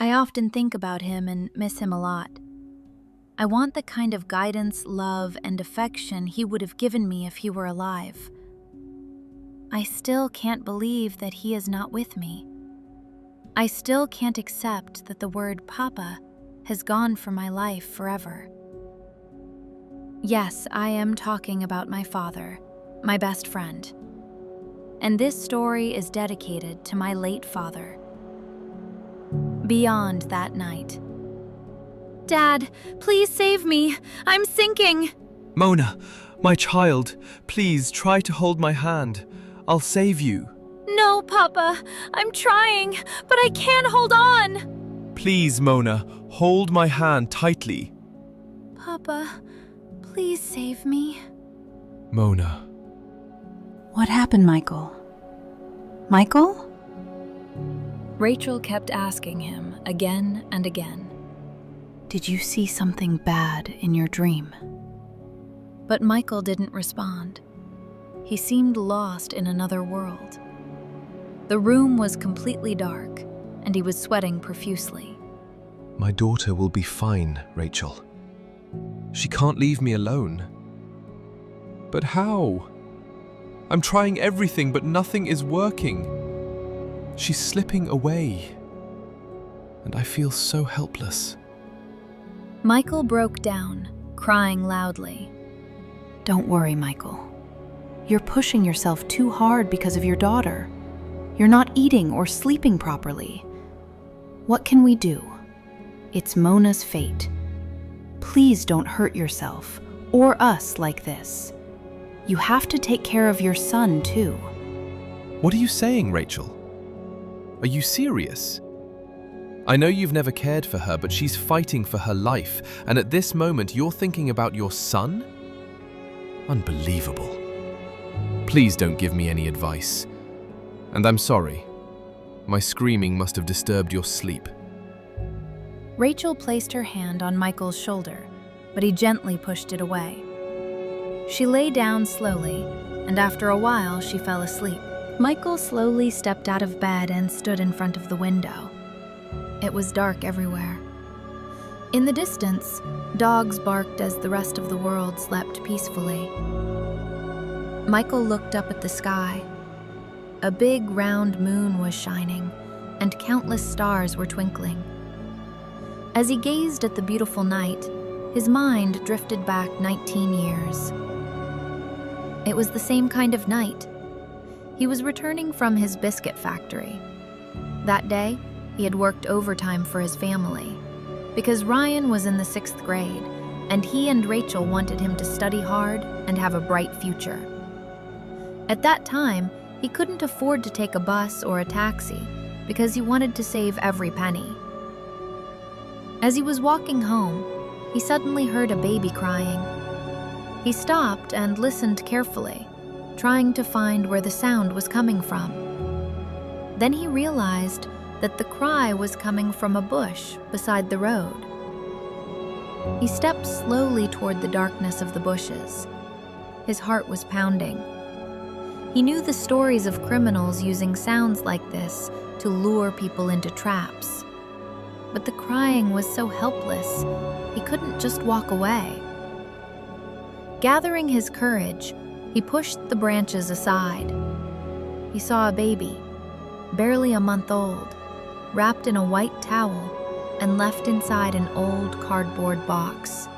I often think about him and miss him a lot. I want the kind of guidance, love, and affection he would have given me if he were alive. I still can't believe that he is not with me. I still can't accept that the word Papa has gone from my life forever. Yes, I am talking about my father, my best friend. And this story is dedicated to my late father. Beyond that night. Dad, please save me. I'm sinking. Mona, my child, please try to hold my hand. I'll save you. No, Papa. I'm trying, but I can't hold on. Please, Mona, hold my hand tightly. Papa, please save me. Mona. What happened, Michael? Michael? Rachel kept asking him again and again. Did you see something bad in your dream? But Michael didn't respond. He seemed lost in another world. The room was completely dark, and he was sweating profusely. My daughter will be fine, Rachel. She can't leave me alone. But how? I'm trying everything, but nothing is working. She's slipping away, and I feel so helpless. Michael broke down, crying loudly. Don't worry, Michael. You're pushing yourself too hard because of your daughter. You're not eating or sleeping properly. What can we do? It's Mona's fate. Please don't hurt yourself or us like this. You have to take care of your son, too. What are you saying, Rachel? Are you serious? I know you've never cared for her, but she's fighting for her life, and at this moment you're thinking about your son? Unbelievable. Please don't give me any advice. And I'm sorry. My screaming must have disturbed your sleep. Rachel placed her hand on Michael's shoulder, but he gently pushed it away. She lay down slowly, and after a while she fell asleep. Michael slowly stepped out of bed and stood in front of the window. It was dark everywhere. In the distance, dogs barked as the rest of the world slept peacefully. Michael looked up at the sky. A big round moon was shining, and countless stars were twinkling. As he gazed at the beautiful night, his mind drifted back 19 years. It was the same kind of night. He was returning from his biscuit factory. That day, he had worked overtime for his family, because Ryan was in the 6th grade, and he and Rachel wanted him to study hard and have a bright future. At that time, he couldn't afford to take a bus or a taxi because he wanted to save every penny. As he was walking home, he suddenly heard a baby crying. He stopped and listened carefully, trying to find where the sound was coming from. Then he realized that the cry was coming from a bush beside the road. He stepped slowly toward the darkness of the bushes. His heart was pounding. He knew the stories of criminals using sounds like this to lure people into traps. But the crying was so helpless, he couldn't just walk away. Gathering his courage, he pushed the branches aside. He saw a baby, barely a month old, wrapped in a white towel and left inside an old cardboard box.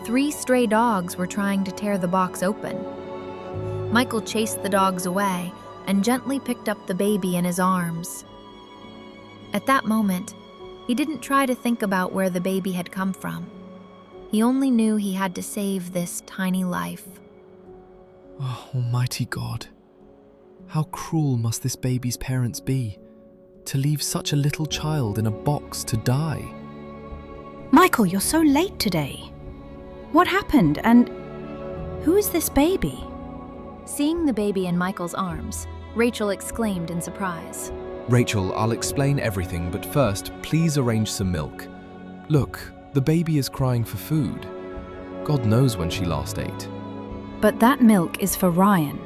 3 stray dogs were trying to tear the box open. Michael chased the dogs away and gently picked up the baby in his arms. At that moment, he didn't try to think about where the baby had come from. He only knew he had to save this tiny life. Oh, Almighty God. How cruel must this baby's parents be, to leave such a little child in a box to die? Michael, you're so late today. What happened, and who is this baby? Seeing the baby in Michael's arms, Rachel exclaimed in surprise. Rachel, I'll explain everything, but first, please arrange some milk. Look, the baby is crying for food. God knows when she last ate. But that milk is for Ryan.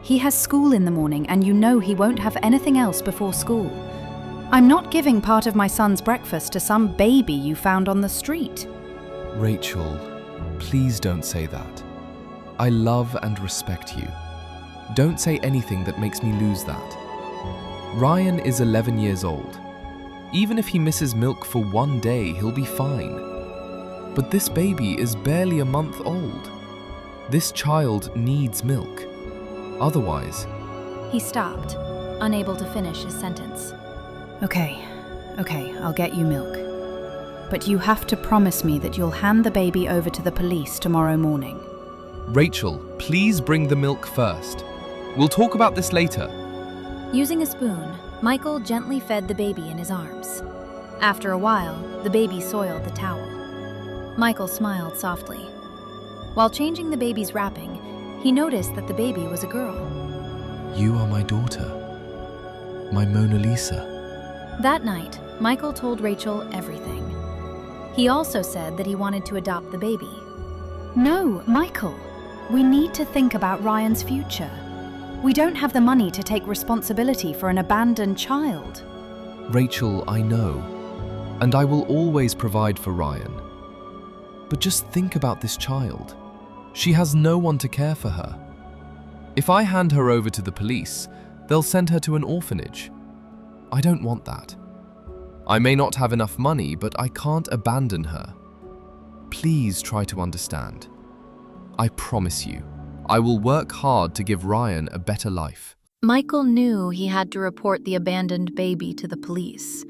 He has school in the morning, and you know he won't have anything else before school. I'm not giving part of my son's breakfast to some baby you found on the street. Rachel, please don't say that. I love and respect you. Don't say anything that makes me lose that. Ryan is 11 years old. Even if he misses milk for one day, he'll be fine. But this baby is barely a month old. This child needs milk. Otherwise... He stopped, unable to finish his sentence. Okay, I'll get you milk. But you have to promise me that you'll hand the baby over to the police tomorrow morning. Rachel, please bring the milk first. We'll talk about this later. Using a spoon, Michael gently fed the baby in his arms. After a while, the baby soiled the towel. Michael smiled softly. While changing the baby's wrapping, he noticed that the baby was a girl. You are my daughter, my Mona Lisa. That night, Michael told Rachel everything. He also said that he wanted to adopt the baby. No, Michael. We need to think about Ryan's future. We don't have the money to take responsibility for an abandoned child. Rachel, I know, and I will always provide for Ryan. But just think about this child. She has no one to care for her. If I hand her over to the police, they'll send her to an orphanage. I don't want that. I may not have enough money, but I can't abandon her. Please try to understand. I promise you, I will work hard to give Ryan a better life. Michael knew he had to report the abandoned baby to the police.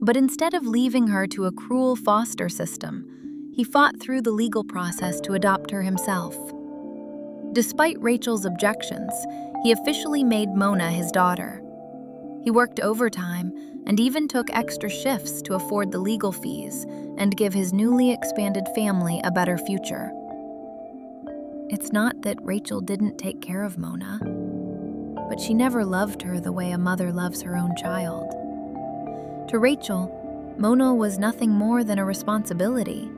But instead of leaving her to a cruel foster system, he fought through the legal process to adopt her himself. Despite Rachel's objections, he officially made Mona his daughter. He worked overtime and even took extra shifts to afford the legal fees and give his newly expanded family a better future. It's not that Rachel didn't take care of Mona, but she never loved her the way a mother loves her own child. To Rachel, Mona was nothing more than a responsibility.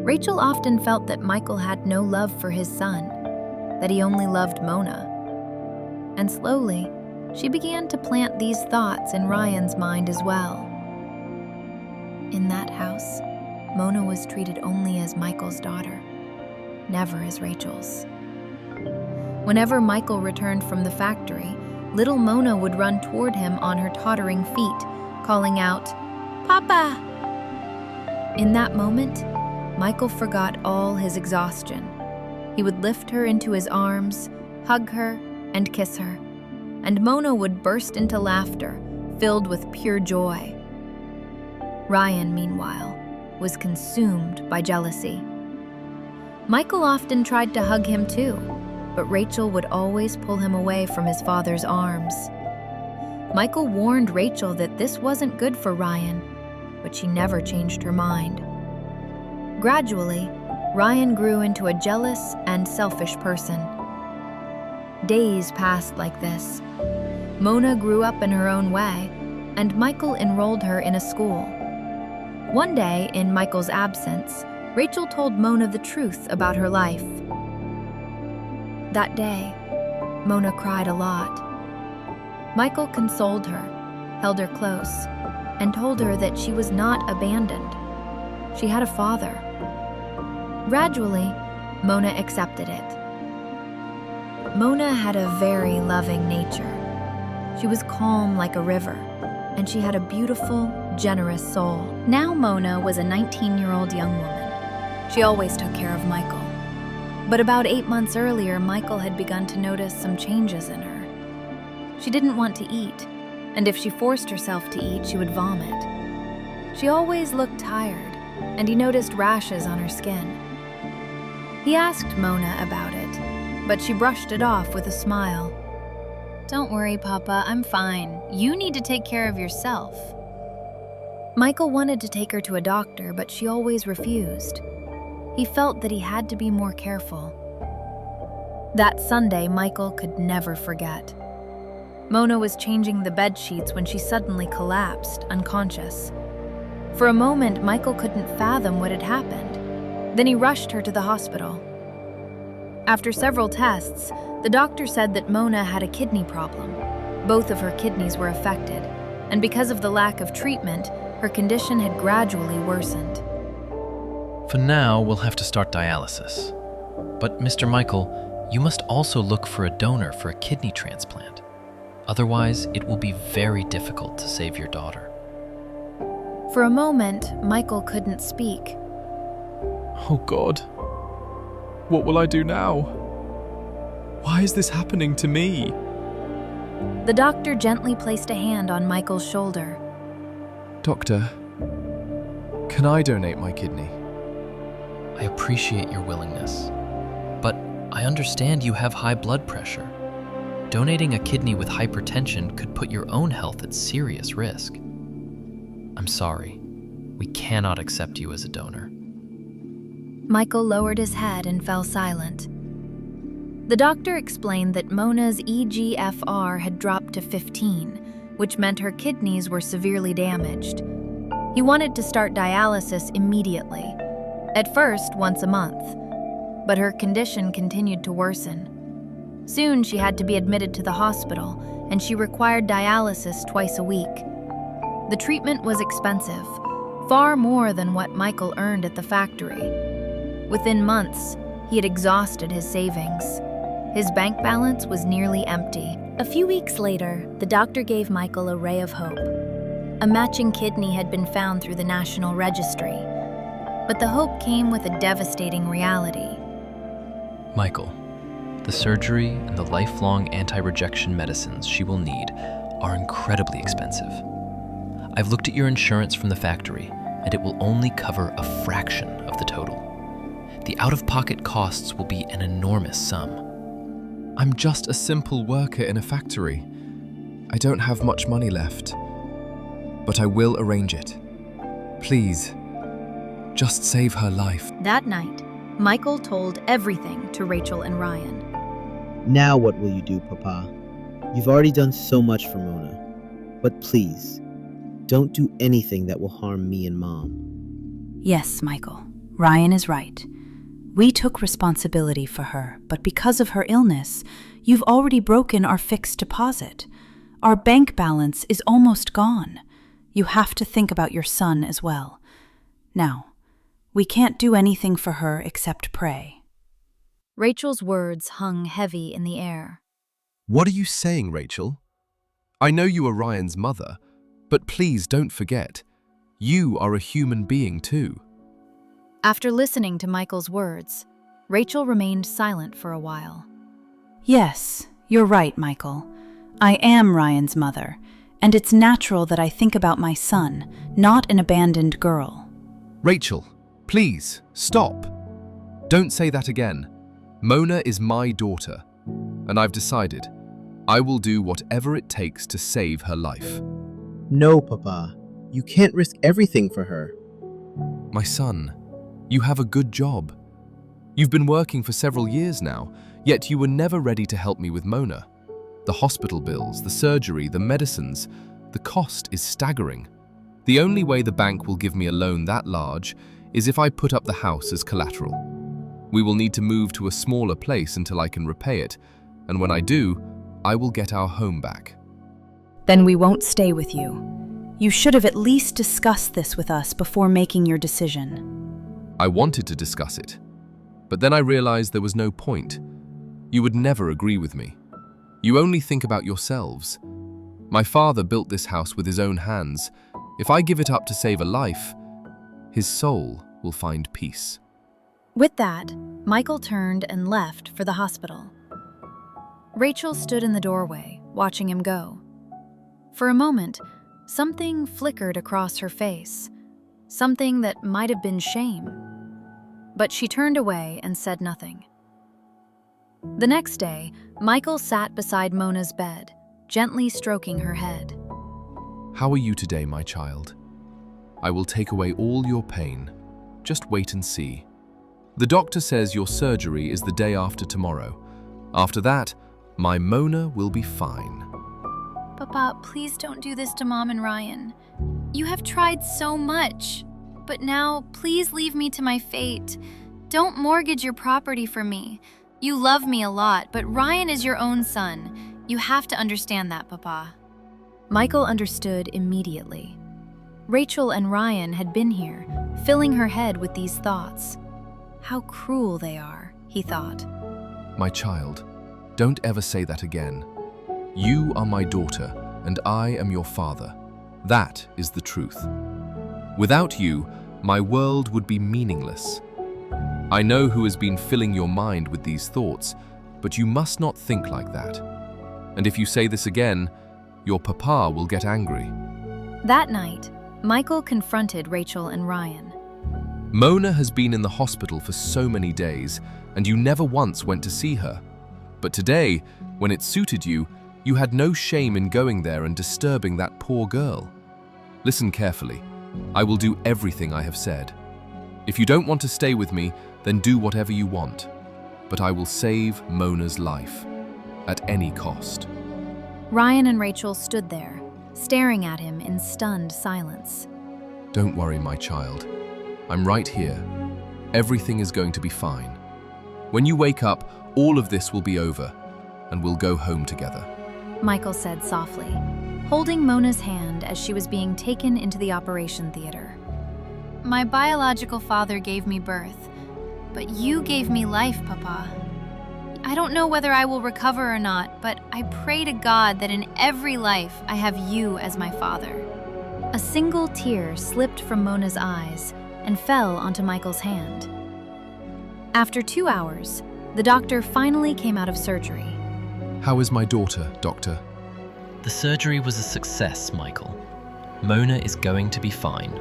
Rachel often felt that Michael had no love for his son, that he only loved Mona. And slowly, she began to plant these thoughts in Ryan's mind as well. In that house, Mona was treated only as Michael's daughter, never as Rachel's. Whenever Michael returned from the factory, little Mona would run toward him on her tottering feet, calling out, "Papa!" In that moment, Michael forgot all his exhaustion. He would lift her into his arms, hug her, and kiss her, and Mona would burst into laughter, filled with pure joy. Ryan, meanwhile, was consumed by jealousy. Michael often tried to hug him too, but Rachel would always pull him away from his father's arms. Michael warned Rachel that this wasn't good for Ryan, but she never changed her mind. Gradually, Ryan grew into a jealous and selfish person. Days passed like this. Mona grew up in her own way, and Michael enrolled her in a school. One day, in Michael's absence, Rachel told Mona the truth about her life. That day, Mona cried a lot. Michael consoled her, held her close, and told her that she was not abandoned. She had a father. Gradually, Mona accepted it. Mona had a very loving nature. She was calm like a river, and she had a beautiful, generous soul. Now Mona was a 19-year-old young woman. She always took care of Michael. But about 8 months earlier, Michael had begun to notice some changes in her. She didn't want to eat, and if she forced herself to eat, she would vomit. She always looked tired, and he noticed rashes on her skin. He asked Mona about it, but she brushed it off with a smile. "Don't worry, Papa, I'm fine. You need to take care of yourself." Michael wanted to take her to a doctor, but she always refused. He felt that he had to be more careful. That Sunday, Michael could never forget. Mona was changing the bed sheets when she suddenly collapsed, unconscious. For a moment, Michael couldn't fathom what had happened. Then he rushed her to the hospital. After several tests, the doctor said that Mona had a kidney problem. Both of her kidneys were affected, and because of the lack of treatment, her condition had gradually worsened. For now, we'll have to start dialysis. But Mr. Michael, you must also look for a donor for a kidney transplant. Otherwise, it will be very difficult to save your daughter. For a moment, Michael couldn't speak. Oh God, what will I do now? Why is this happening to me? The doctor gently placed a hand on Michael's shoulder. Doctor, can I donate my kidney? I appreciate your willingness, but I understand you have high blood pressure. Donating a kidney with hypertension could put your own health at serious risk. I'm sorry, we cannot accept you as a donor. Michael lowered his head and fell silent. The doctor explained that Mona's eGFR had dropped to 15, which meant her kidneys were severely damaged. He wanted to start dialysis immediately, at first once a month, but her condition continued to worsen. Soon she had to be admitted to the hospital, and she required dialysis twice a week. The treatment was expensive, far more than what Michael earned at the factory. Within months, he had exhausted his savings. His bank balance was nearly empty. A few weeks later, the doctor gave Michael a ray of hope. A matching kidney had been found through the National Registry, but the hope came with a devastating reality. Michael, the surgery and the lifelong anti-rejection medicines she will need are incredibly expensive. I've looked at your insurance from the factory, and it will only cover a fraction of the total. The out-of-pocket costs will be an enormous sum. I'm just a simple worker in a factory. I don't have much money left, but I will arrange it. Please, just save her life. That night, Michael told everything to Rachel and Ryan. Now what will you do, Papa? You've already done so much for Mona. But please, don't do anything that will harm me and Mom. Yes, Michael. Ryan is right. We took responsibility for her, but because of her illness, you've already broken our fixed deposit. Our bank balance is almost gone. You have to think about your son as well. Now, we can't do anything for her except pray. Rachel's words hung heavy in the air. What are you saying, Rachel? I know you are Ryan's mother, but please don't forget, you are a human being too. After listening to Michael's words, Rachel remained silent for a while. Yes, you're right, Michael. I am Ryan's mother, and it's natural that I think about my son, not an abandoned girl. Rachel, please, stop. Don't say that again. Mona is my daughter, and I've decided I will do whatever it takes to save her life. No, Papa. You can't risk everything for her. My son, you have a good job. You've been working for several years now, yet you were never ready to help me with Mona. The hospital bills, the surgery, the medicines, the cost is staggering. The only way the bank will give me a loan that large is if I put up the house as collateral. We will need to move to a smaller place until I can repay it, and when I do, I will get our home back. Then we won't stay with you. You should have at least discussed this with us before making your decision. I wanted to discuss it, but then I realized there was no point. You would never agree with me. You only think about yourselves. My father built this house with his own hands. If I give it up to save a life, his soul will find peace. With that, Michael turned and left for the hospital. Rachel stood in the doorway, watching him go. For a moment, something flickered across her face, something that might have been shame. But she turned away and said nothing. The next day, Michael sat beside Mona's bed, gently stroking her head. How are you today, my child? I will take away all your pain. Just wait and see. The doctor says your surgery is the day after tomorrow. After that, my Mona will be fine. Papa, please don't do this to Mom and Ryan. You have tried so much. But now, please leave me to my fate. Don't mortgage your property for me. You love me a lot, but Ryan is your own son. You have to understand that, Papa. Michael understood immediately. Rachel and Ryan had been here, filling her head with these thoughts. How cruel they are, he thought. My child, don't ever say that again. You are my daughter, and I am your father. That is the truth. Without you, my world would be meaningless. I know who has been filling your mind with these thoughts, but you must not think like that. And if you say this again, your papa will get angry. That night, Michael confronted Rachel and Ryan. Mona has been in the hospital for so many days, and you never once went to see her. But today, when it suited you, you had no shame in going there and disturbing that poor girl. Listen carefully. I will do everything I have said. If you don't want to stay with me, then do whatever you want. But I will save Mona's life, at any cost. Ryan and Rachel stood there, staring at him in stunned silence. Don't worry, my child. I'm right here. Everything is going to be fine. When you wake up, all of this will be over, and we'll go home together. Michael said softly, holding Mona's hand as she was being taken into the operation theater. My biological father gave me birth, but you gave me life, Papa. I don't know whether I will recover or not, but I pray to God that in every life I have you as my father. A single tear slipped from Mona's eyes and fell onto Michael's hand. After 2 hours, the doctor finally came out of surgery. How is my daughter, doctor? The surgery was a success, Michael. Mona is going to be fine.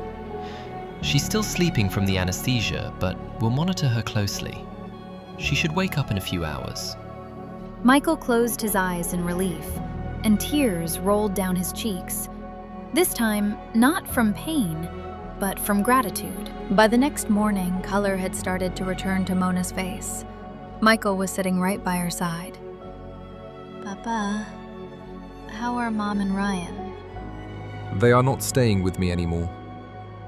She's still sleeping from the anesthesia, but we'll monitor her closely. She should wake up in a few hours. Michael closed his eyes in relief, and tears rolled down his cheeks. This time, not from pain, but from gratitude. By the next morning, color had started to return to Mona's face. Michael was sitting right by her side. Papa, how are Mom and Ryan? They are not staying with me anymore.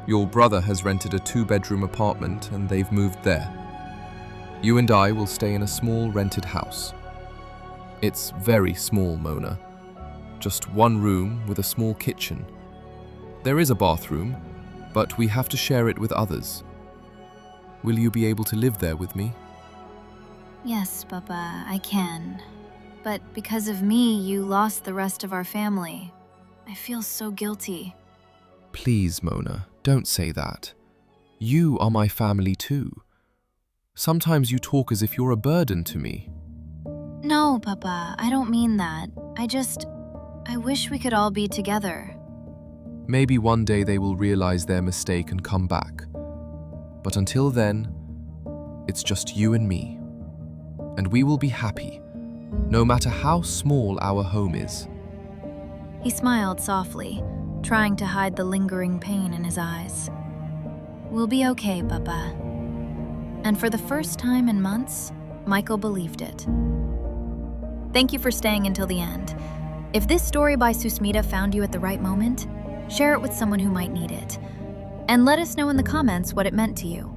Your brother has rented a 2-bedroom apartment and they've moved there. You and I will stay in a small rented house. It's very small, Mona. Just one room with a small kitchen. There is a bathroom, but we have to share it with others. Will you be able to live there with me? Yes, Papa, I can. But because of me, you lost the rest of our family. I feel so guilty. Please, Mona, don't say that. You are my family too. Sometimes you talk as if you're a burden to me. No, Papa, I don't mean that. I wish we could all be together. Maybe one day they will realize their mistake and come back. But until then, it's just you and me. And we will be happy, no matter how small our home is. He smiled softly, trying to hide the lingering pain in his eyes. We'll be okay, Papa. And for the first time in months, Michael believed it. Thank you for staying until the end. If this story by Susmita found you at the right moment, share it with someone who might need it. And let us know in the comments what it meant to you.